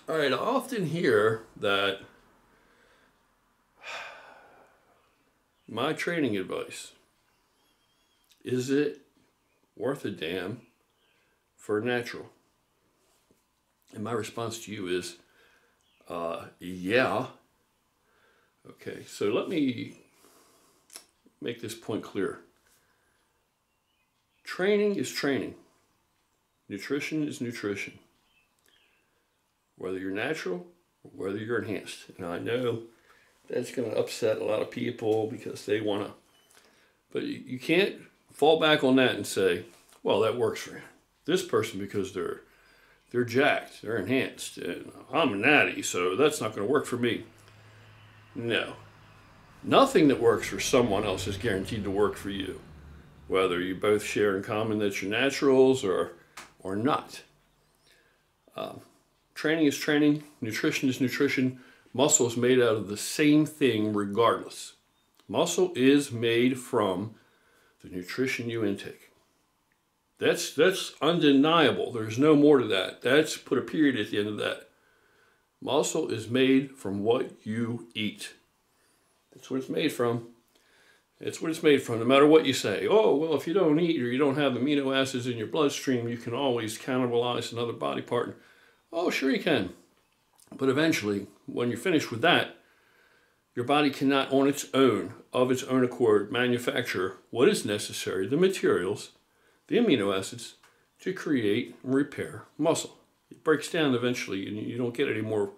All right, I often hear that my training advice, is it worth a damn for natural? And my response to you is, yeah. Okay, so let me make this point clear. Training is training. Nutrition is nutrition. Whether you're natural or whether you're enhanced. Now I know that's going to upset a lot of people because they want to, but you can't fall back on that and say, well, that works for this person because they're jacked, they're enhanced, and I'm a natty, so that's not going to work for me. No. Nothing that works for someone else is guaranteed to work for you, whether you both share in common that you're naturals or not. Training is training, nutrition is nutrition. Muscle is made out of the same thing regardless. Muscle is made from the nutrition you intake. That's undeniable. There's no more to that. That's put a period at the end of that. Muscle is made from what you eat. That's what it's made from. It's what it's made from, no matter what you say. Oh, well, if you don't eat or you don't have amino acids in your bloodstream, you can always cannibalize another body part. Oh, sure you can. But eventually, when you're finished with that, your body cannot on its own, of its own accord, manufacture what is necessary, the materials, the amino acids, to create and repair muscle. It breaks down eventually and you don't get any more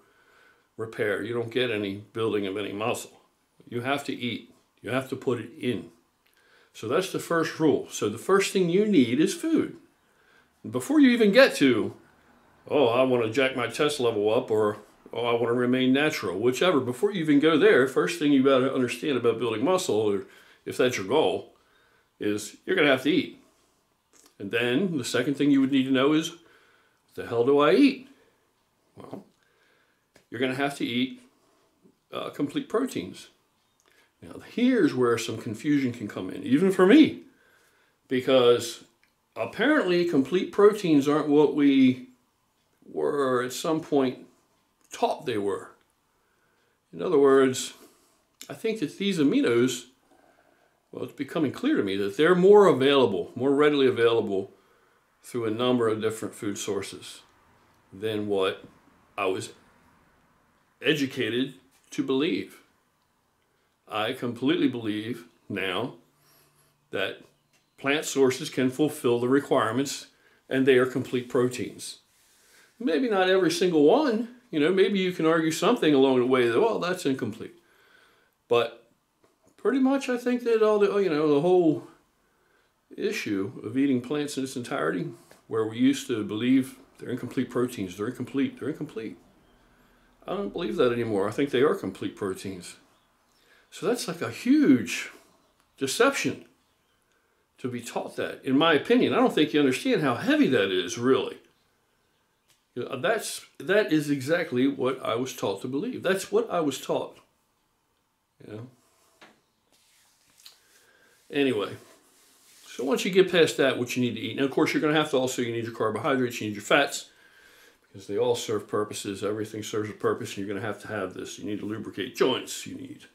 repair. You don't get any building of any muscle. You have to eat. You have to put it in. So that's the first rule. So the first thing you need is food. Before you even get to, oh, I want to jack my test level up, or oh, I want to remain natural, whichever. Before you even go there, first thing you got to understand about building muscle, or if that's your goal, is you're going to have to eat. And then the second thing you would need to know is, what the hell do I eat? Well, you're going to have to eat complete proteins. Now, here's where some confusion can come in, even for me, because apparently complete proteins aren't what we were at some point taught they were. In other words, I think that these aminos, well, it's becoming clear to me that they're more available, more readily available through a number of different food sources than what I was educated to believe. I completely believe now that plant sources can fulfill the requirements and they are complete proteins. Maybe not every single one. You know, maybe you can argue something along the way that, well, that's incomplete. But pretty much I think that all the, the whole issue of eating plants in its entirety, where we used to believe they're incomplete proteins, they're incomplete. I don't believe that anymore. I think they are complete proteins. So that's like a huge deception to be taught that. In my opinion, I don't think you understand how heavy that is, really. That is exactly what I was taught to believe. That's what I was taught. Anyway, so once you get past that, what you need to eat. Now, of course, you're going to have to also, you need your carbohydrates, you need your fats, because they all serve purposes. Everything serves a purpose, and you're going to have this. You need to lubricate joints. You need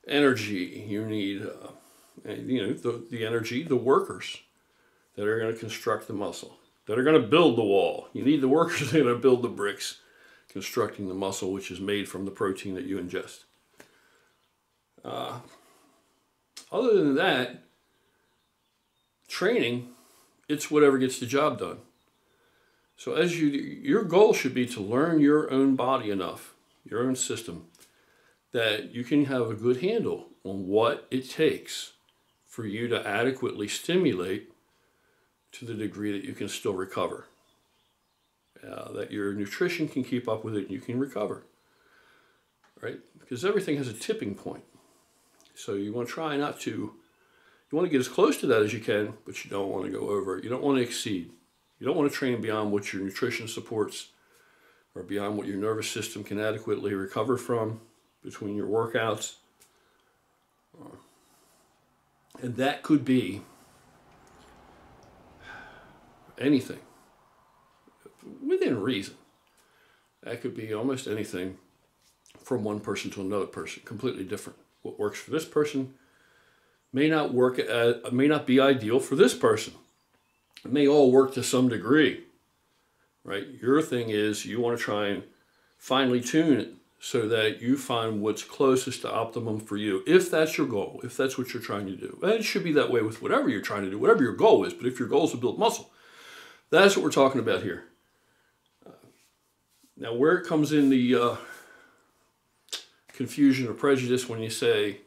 energy. You need, the energy, the workers that are going to construct the muscle, that are going to build the wall. You need the workers that are going to build the bricks, constructing the muscle, which is made from the protein that you ingest. Other than that, training, it's whatever gets the job done. So your goal should be to learn your own body enough, your own system, that you can have a good handle on what it takes for you to adequately stimulate to the degree that you can still recover. That your nutrition can keep up with it and you can recover. Right? Because everything has a tipping point. So you want to try not to, you want to get as close to that as you can, but you don't want to go over it. You don't want to exceed. You don't want to train beyond what your nutrition supports or beyond what your nervous system can adequately recover from between your workouts. And that could be anything within reason. That could be almost anything from one person to another person, completely different. What works for this person may not be ideal for this person. It may all work to some degree, right? Your thing is you want to try and finely tune it so that you find what's closest to optimum for you. If that's your goal, if that's what you're trying to do. And it should be that way with whatever you're trying to do, whatever your goal is. But if your goal is to build muscle, that's what we're talking about here. Now, where it comes in the confusion or prejudice when you say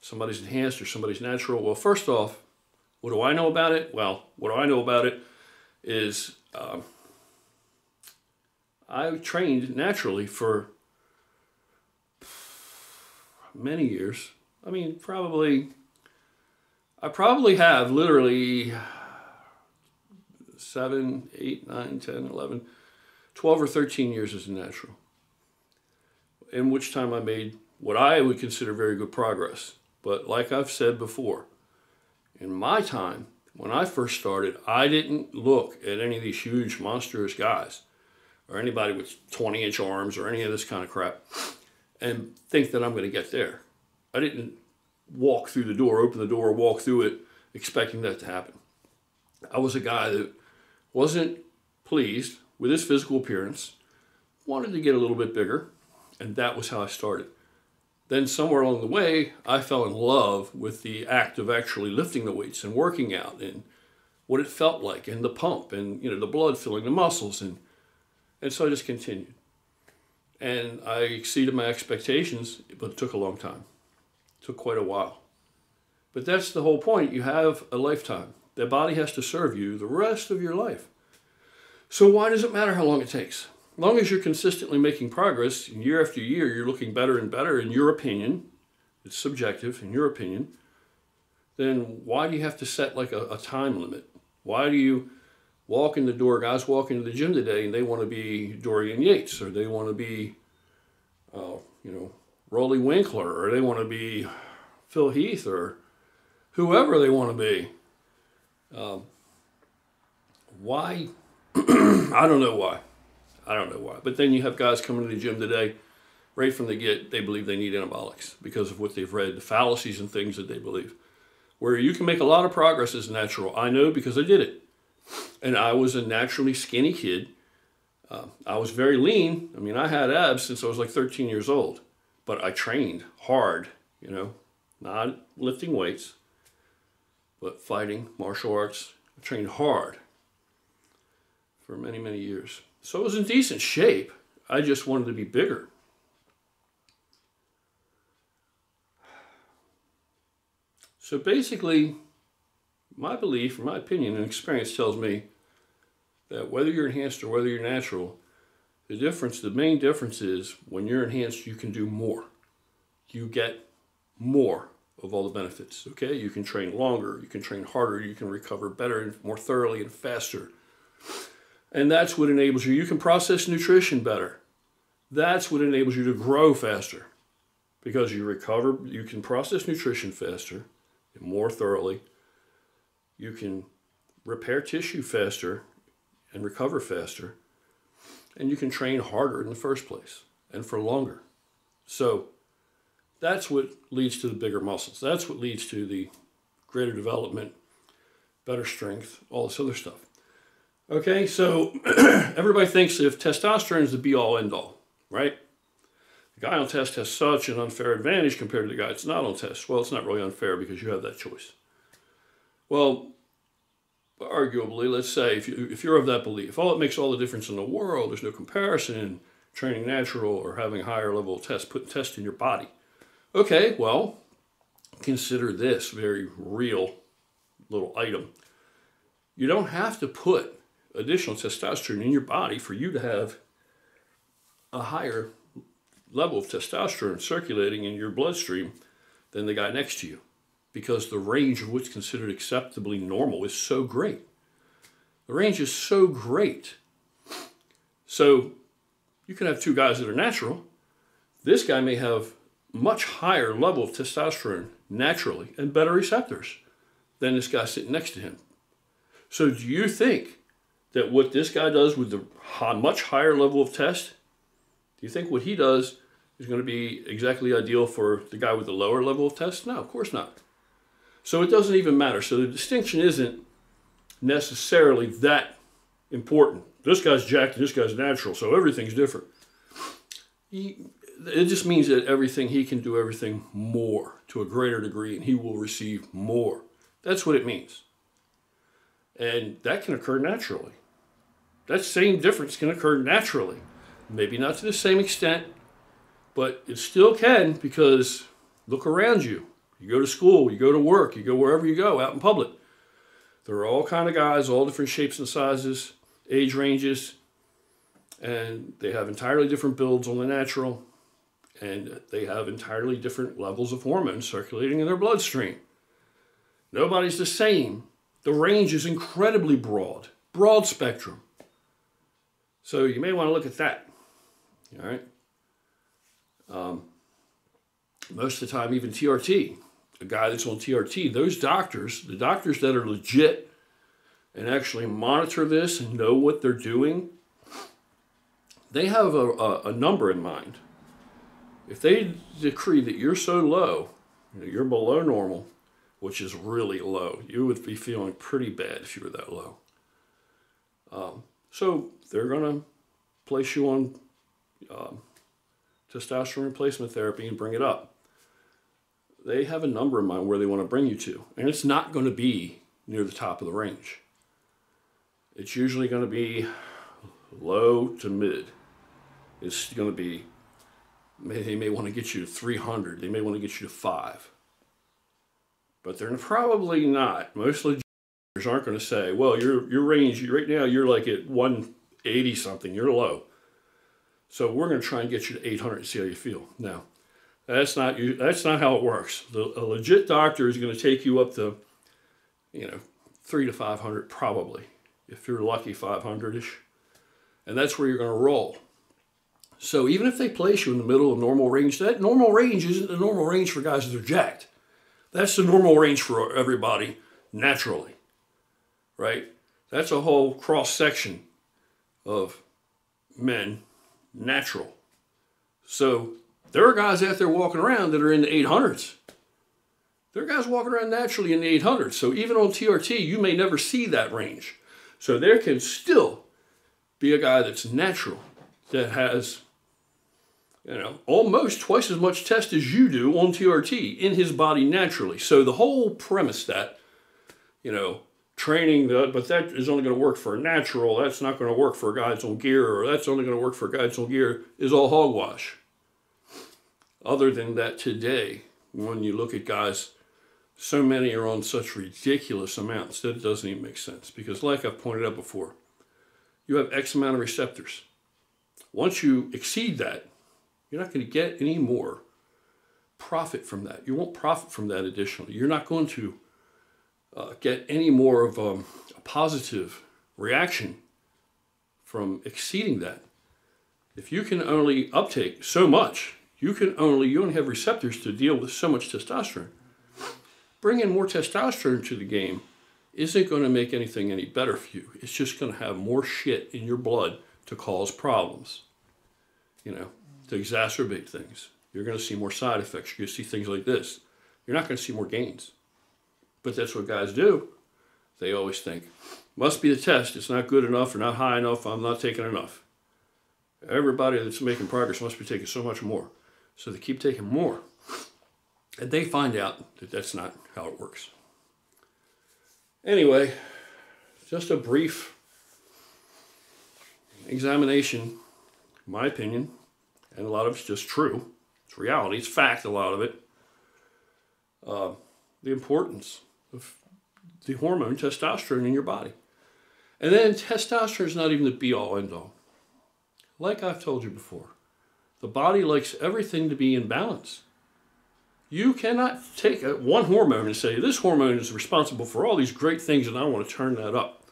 somebody's enhanced or somebody's natural, well, first off, what do I know about it? Well, what I know about it is I trained naturally for many years. I mean, I probably have literally 7, 8, 9, 10, 11, 12 or 13 years as a natural, in which time I made what I would consider very good progress. But like I've said before, in my time, when I first started, I didn't look at any of these huge, monstrous guys or anybody with 20-inch arms or any of this kind of crap and think that I'm going to get there. I didn't walk through the door, open the door, walk through it, expecting that to happen. I was a guy that wasn't pleased with his physical appearance, wanted to get a little bit bigger, and that was how I started. Then somewhere along the way, I fell in love with the act of actually lifting the weights and working out and what it felt like and the pump and the blood filling the muscles. And so I just continued. And I exceeded my expectations, but it took a long time. It took quite a while. But that's the whole point. You have a lifetime. The body has to serve you the rest of your life. So why does it matter how long it takes? As long as you're consistently making progress, and year after year, you're looking better and better in your opinion, it's subjective in your opinion, then why do you have to set like a time limit? Why do you walk in the door, guys walk into the gym today and they want to be Dorian Yates, or they want to be, Rolly Winkler, or they want to be Phil Heath, or whoever they want to be. Why? I don't know why. But then you have guys coming to the gym today, right from the get, they believe they need anabolics because of what they've read, the fallacies and things that they believe. Where you can make a lot of progress as natural. I know because I did it. And I was a naturally skinny kid. I was very lean. I mean, I had abs since I was like 13 years old. But I trained hard, not lifting weights, but fighting, martial arts. I trained hard for many, many years. So I was in decent shape. I just wanted to be bigger. So basically, my belief, or my opinion and experience tells me that whether you're enhanced or whether you're natural, the main difference is when you're enhanced, you can do more. You get more of all the benefits, okay? You can train longer, you can train harder, you can recover better and more thoroughly and faster. And that's what enables you. You can process nutrition better. That's what enables you to grow faster. Because you can process nutrition faster and more thoroughly. You can repair tissue faster and recover faster. And you can train harder in the first place and for longer. So that's what leads to the bigger muscles. That's what leads to the greater development, better strength, all this other stuff. Okay, so everybody thinks if testosterone is the be-all, end-all, right? The guy on test has such an unfair advantage compared to the guy that's not on test. Well, it's not really unfair because you have that choice. Well, arguably, let's say, if you're of that belief, it makes all the difference in the world, there's no comparison, training natural or having a higher level of test, putting test in your body. Okay, well, consider this very real little item. You don't have to put additional testosterone in your body for you to have a higher level of testosterone circulating in your bloodstream than the guy next to you, because the range of what's considered acceptably normal is so great. The range is so great. So you can have two guys that are natural. This guy may have much higher level of testosterone naturally and better receptors than this guy sitting next to him. So do you think that what this guy does with the much higher level of test you think what he does is going to be exactly ideal for the guy with the lower level of tests? No, of course not. So it doesn't even matter. So the distinction isn't necessarily that important. This guy's jacked and this guy's natural, so everything's different. It just means that he can do everything more to a greater degree, and he will receive more. That's what it means. And that can occur naturally. That same difference can occur naturally. Maybe not to the same extent, but it still can, because look around you. You go to school, you go to work, you go wherever you go out in public. There are all kind of guys, all different shapes and sizes, age ranges, and they have entirely different builds on the natural, and they have entirely different levels of hormones circulating in their bloodstream. Nobody's the same. The range is incredibly broad spectrum. So you may want to look at that. All right. Most of the time, even TRT, a guy that's on TRT, those doctors, the doctors that are legit and actually monitor this and know what they're doing, they have a number in mind. If they decree that you're so low, you're below normal, which is really low, you would be feeling pretty bad if you were that low. So they're going to place you on testosterone replacement therapy and bring it up. They have a number in mind where they want to bring you to, and it's not going to be near the top of the range. It's usually going to be low to mid. It's going to be, they may want to get you to 300. They may want to get you to 5. But they're probably not. Most legislators aren't going to say, well, your range, right now you're like at 180 something, you're low. So we're going to try and get you to 800 and see how you feel. No, that's not how it works. A legit doctor is going to take you up to, 300 to 500 probably. If you're lucky, 500-ish. And that's where you're going to roll. So even if they place you in the middle of normal range, that normal range isn't the normal range for guys that are jacked. That's the normal range for everybody naturally, right? That's a whole cross-section of men natural. So there are guys out there walking around that are in the 800s. There are guys walking around naturally in the 800s. So even on TRT, you may never see that range. So there can still be a guy that's natural, that has, almost twice as much test as you do on TRT in his body naturally. So the whole premise that, training, but that is only going to work for a natural, that's not going to work for guys on gear, or that's only going to work for guys on gear, is all hogwash. Other than that, today, when you look at guys, so many are on such ridiculous amounts that it doesn't even make sense. Because like I've pointed out before, you have X amount of receptors. Once you exceed that, you're not going to get any more profit from that. You won't profit from that additionally. You're not going to get any more of a positive reaction from exceeding that. If you can only uptake so much, you only have receptors to deal with so much testosterone. Bringing more testosterone to the game isn't going to make anything any better for you. It's just going to have more shit in your blood to cause problems, to exacerbate things. You're going to see more side effects. You're going to see things like this. You're not going to see more gains. But that's what guys do. They always think, must be the test. It's not good enough or not high enough. I'm not taking enough. Everybody that's making progress must be taking so much more. So they keep taking more. And they find out that that's not how it works. Anyway, just a brief examination, in my opinion, and a lot of it's just true. It's reality. It's fact, a lot of it. The importance of the hormone testosterone in your body. And then testosterone is not even the be-all, end-all. Like I've told you before, the body likes everything to be in balance. You cannot take one hormone and say, this hormone is responsible for all these great things and I want to turn that up.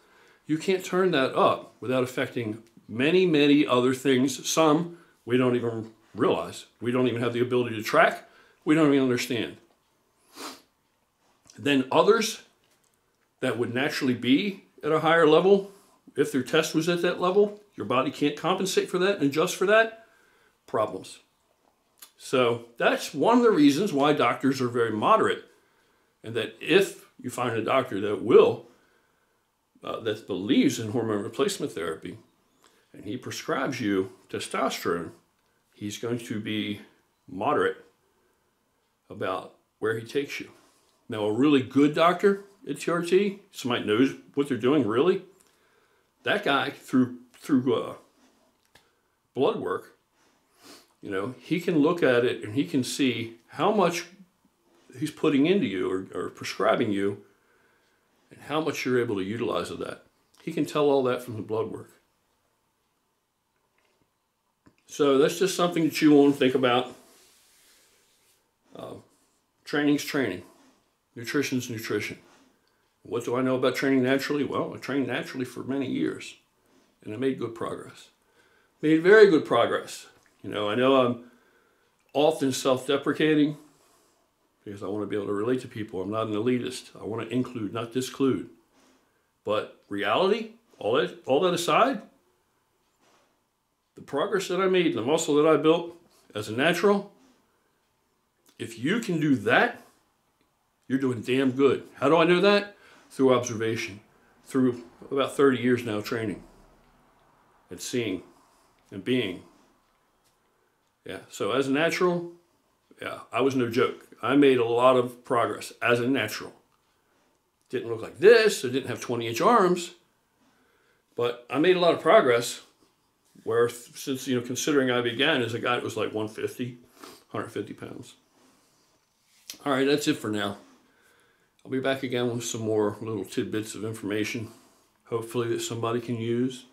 You can't turn that up without affecting many, many other things. Some we don't even realize. We don't even have the ability to track. We don't even understand. Then others that would naturally be at a higher level, if their test was at that level, your body can't compensate for that and adjust for that, problems. So that's one of the reasons why doctors are very moderate, and that if you find a doctor that believes in hormone replacement therapy, and he prescribes you testosterone, he's going to be moderate about where he takes you. Now, a really good doctor at TRT, somebody knows what they're doing really, that guy through blood work, he can look at it and he can see how much he's putting into you or prescribing you and how much you're able to utilize of that. He can tell all that from the blood work. So that's just something that you want to think about. Training's training. Nutrition's nutrition. What do I know about training naturally? Well, I trained naturally for many years, and I made good progress. Made very good progress. I know I'm often self-deprecating because I want to be able to relate to people. I'm not an elitist. I want to include, not disclude. But reality, all that aside, the progress that I made, the muscle that I built as a natural, if you can do that, you're doing damn good. How do I know that? Through observation, through about 30 years now training and seeing and being. Yeah, so as a natural, I was no joke. I made a lot of progress as a natural. Didn't look like this, I didn't have 20-inch arms, but I made a lot of progress where, since, considering I began as a guy that was like 150 pounds. All right, that's it for now. I'll be back again with some more little tidbits of information, hopefully that somebody can use.